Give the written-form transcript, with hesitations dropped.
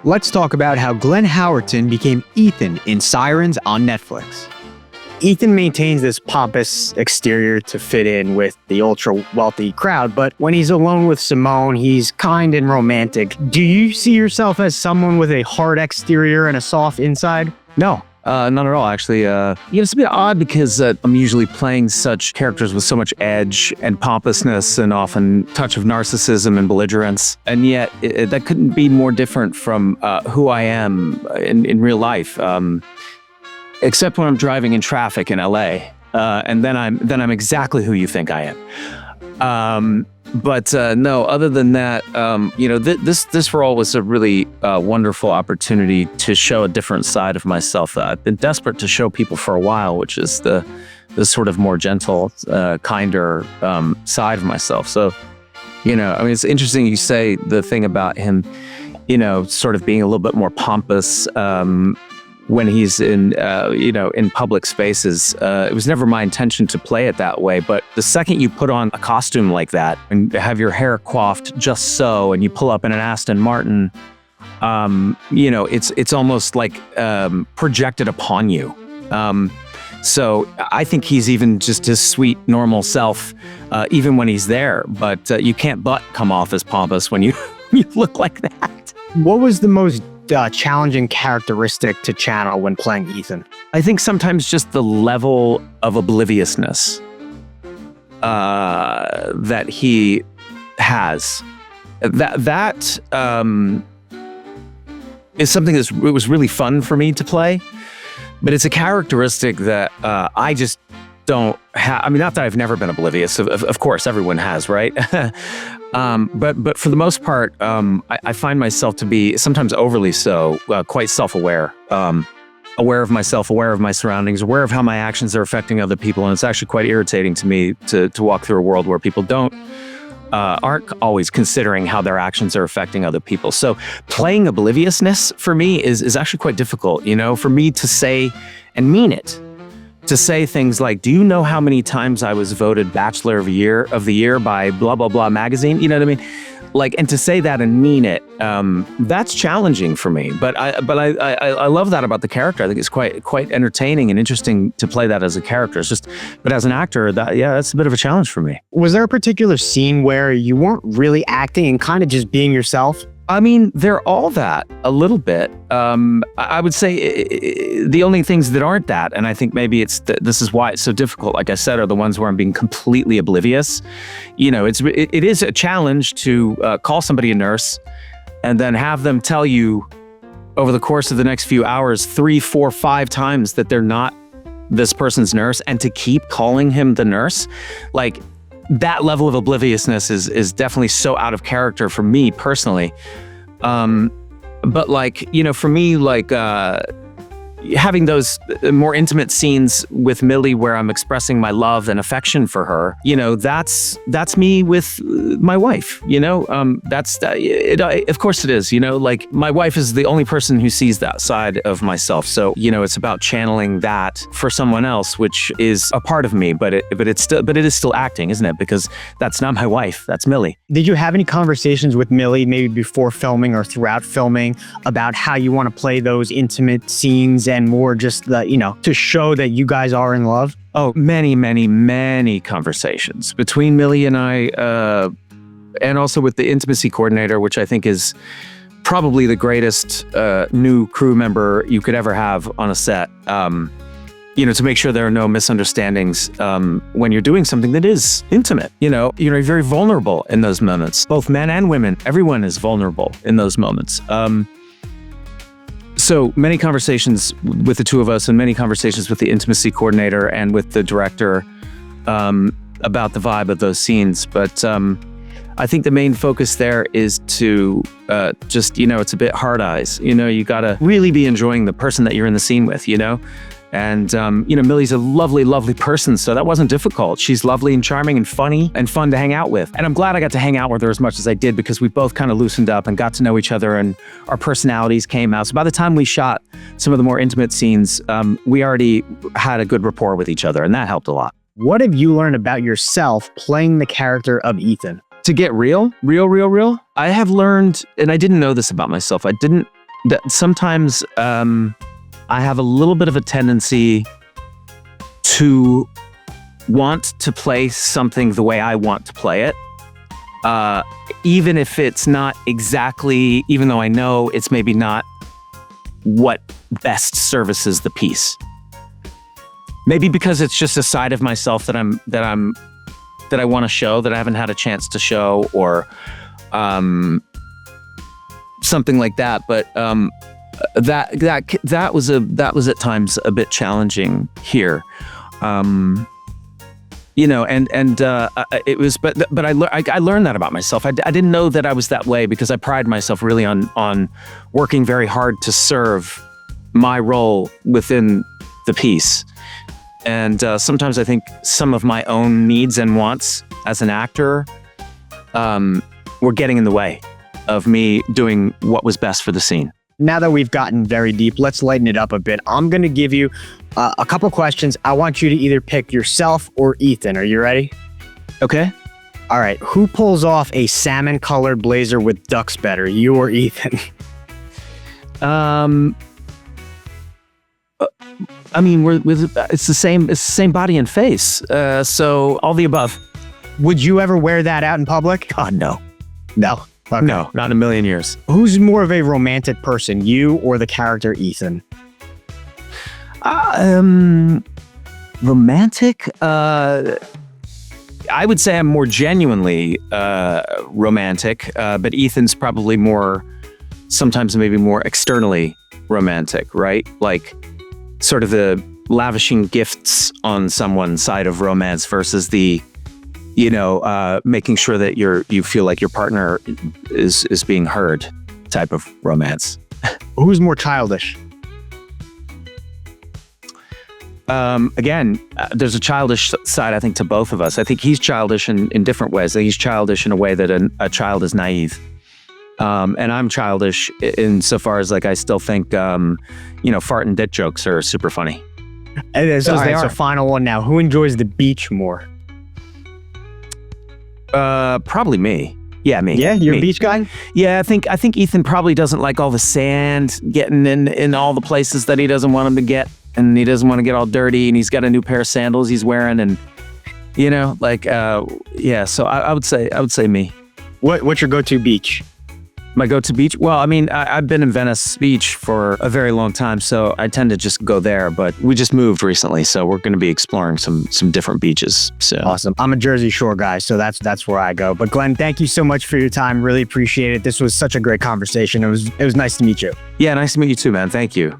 Let's talk about how Glenn Howerton became Ethan in Sirens on Netflix. Ethan maintains this pompous exterior to fit in with the ultra-wealthy crowd, but when he's alone with Simone, he's kind and romantic. Do you see yourself as someone with a hard exterior and a soft inside? No. Not at all, actually. It's a bit odd because I'm usually playing such characters with so much edge and pompousness and often touch of narcissism and belligerence. And yet, that couldn't be more different from who I am in real life, except when I'm driving in traffic in LA. And then I'm exactly who you think I am. But no, other than that, this role was a really wonderful opportunity to show a different side of myself that I've been desperate to show people for a while, which is the sort of more gentle, kinder side of myself. So, it's interesting you say the thing about him, sort of being a little bit more pompous when he's in public spaces. It was never my intention to play it that way, but the second you put on a costume like that and have your hair coiffed just so, and you pull up in an Aston Martin, it's almost like projected upon you. So I think he's even just his sweet, normal self, even when he's there, but you can't but come off as pompous when you look like that. What was the most challenging characteristic to channel when playing Ethan? I think sometimes just the level of obliviousness that he has. That is something it was really fun for me to play, but it's a characteristic that I just don't have. I mean, not that I've never been oblivious. Of course, everyone has, right? But for the most part, I find myself to be sometimes overly so, quite self-aware, aware of myself, aware of my surroundings, aware of how my actions are affecting other people, and it's actually quite irritating to me to walk through a world where people aren't always considering how their actions are affecting other people. So playing obliviousness for me is actually quite difficult. For me to say and mean it. To say things like, do you know how many times I was voted Bachelor of the Year by blah, blah, blah magazine? You know what I mean? Like, and to say that and mean it, that's challenging for me. But I love that about the character. I think it's quite entertaining and interesting to play that as a character. But as an actor, that's a bit of a challenge for me. Was there a particular scene where you weren't really acting and kind of just being yourself? I mean, they're all that a little bit. I would say the only things that aren't that, and I think maybe this is why it's so difficult, like I said, are the ones where I'm being completely oblivious. It is a challenge to call somebody a nurse and then have them tell you over the course of the next few hours 3, 4, 5 times that they're not this person's nurse, and to keep calling him the nurse. Like, that level of obliviousness is definitely so out of character for me personally. But for me, having those more intimate scenes with Millie where I'm expressing my love and affection for her, that's me with my wife, of course it is, my wife is the only person who sees that side of myself. So, it's about channeling that for someone else, which is a part of me, but it is still acting, isn't it? Because that's not my wife, that's Millie. Did you have any conversations with Millie, maybe before filming or throughout filming, about how you want to play those intimate scenes and more just to show that you guys are in love? Oh, many, many, many conversations between Millie and I, and also with the intimacy coordinator, which I think is probably the greatest new crew member you could ever have on a set. To make sure there are no misunderstandings when you're doing something that is intimate. You're very vulnerable in those moments. Both men and women, everyone is vulnerable in those moments. So many conversations with the two of us and many conversations with the intimacy coordinator and with the director about the vibe of those scenes. But I think the main focus there is to it's a bit hard eyes. You gotta really be enjoying the person that you're in the scene with, And, Millie's a lovely, lovely person, so that wasn't difficult. She's lovely and charming and funny and fun to hang out with. And I'm glad I got to hang out with her as much as I did, because we both kind of loosened up and got to know each other, and our personalities came out. So by the time we shot some of the more intimate scenes, we already had a good rapport with each other, and that helped a lot. What have you learned about yourself playing the character of Ethan? To get real, I have learned, and I didn't know this about myself, I didn't that sometimes I have a little bit of a tendency to want to play something the way I want to play it. Even if it's not exactly, even though I know it's maybe not what best services the piece. Maybe because it's just a side of myself that I want to show that I haven't had a chance to show, or something like that. But that was at times a bit challenging here. It was, but I learned that about myself. I didn't know that I was that way because I pride myself really on working very hard to serve my role within the piece. And sometimes I think some of my own needs and wants as an actor were getting in the way of me doing what was best for the scene. Now that we've gotten very deep, let's lighten it up a bit. I'm going to give you a couple questions. I want you to either pick yourself or Ethan. Are you ready? Okay. All right. Who pulls off a salmon-colored blazer with ducks better, you or Ethan? I mean, it's the same body and face. So all the above. Would you ever wear that out in public? God, no. No. Okay. No, not in a million years. Who's more of a romantic person, you or the character Ethan? Romantic? I would say I'm more genuinely romantic, but Ethan's probably sometimes maybe more externally romantic, right? Like sort of the lavishing gifts on someone's side of romance versus the, making sure that you feel like your partner is being heard type of romance. Who's more childish? Again, there's a childish side, I think, to both of us. I think he's childish in different ways. He's childish in a way that a child is naive. And I'm childish insofar as I still think, fart and dick jokes are super funny. So final one now. Who enjoys the beach more? Probably me. Yeah, me. Yeah, you're me. a beach guy? Yeah, I think Ethan probably doesn't like all the sand getting in all the places that he doesn't want him to get, and he doesn't want to get all dirty, and he's got a new pair of sandals he's wearing, and so I would say me. What's your go-to beach? My go-to beach? Well, I mean, I've been in Venice Beach for a very long time, so I tend to just go there. But we just moved recently, so we're going to be exploring some different beaches. So awesome. I'm a Jersey Shore guy, so that's where I go. But Glenn, thank you so much for your time. Really appreciate it. This was such a great conversation. It was nice to meet you. Yeah, nice to meet you too, man. Thank you.